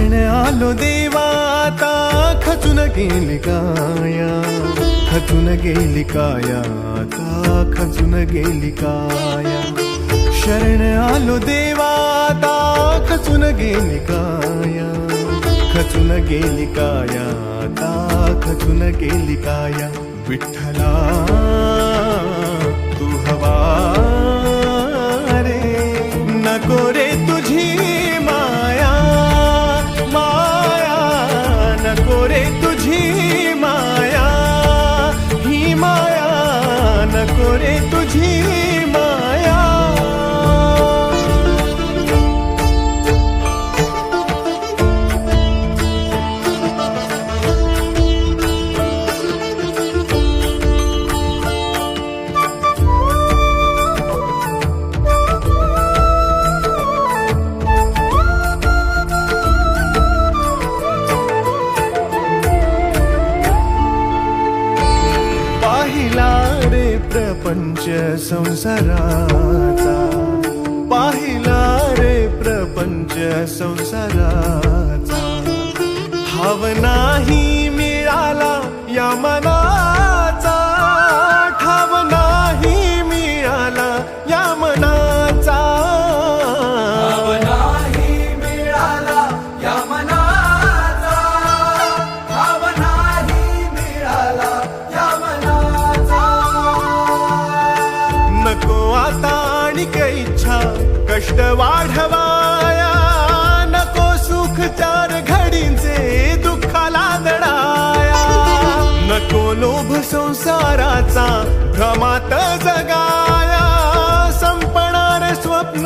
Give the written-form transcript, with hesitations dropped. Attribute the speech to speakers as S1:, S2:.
S1: शरण आलो देवा आता खचून गेली काया, खचून गेली काया, आता खचून गेली काया. शरण आलो देवा आता खचून गेली काया, खचून गेली काया, आता खचून गेली काया. विठ्ठला तू हवा रे, नको रे तुझी माया, माया नको रे तुझी माया, ही माया नको रे तुझी माया. पाहिला रे प्रपंच संसाराचा, पाहिला रे प्रपंच संसाराचा. ठाव नाही मिळाला या मनाचा, ठाव नाही मिळाला या मनाचा,
S2: ठाव नाही मिळाला या मनाचा, ठाव नाही मिळाला या मनाचा.
S1: नको आता आणिक इच्छा कष्ट वाढवाया, नको सुख चार घडींचे दुःखाला दडाया. नको लोभ संसाराचा भ्रमात जगाया, संपणार स्वप्न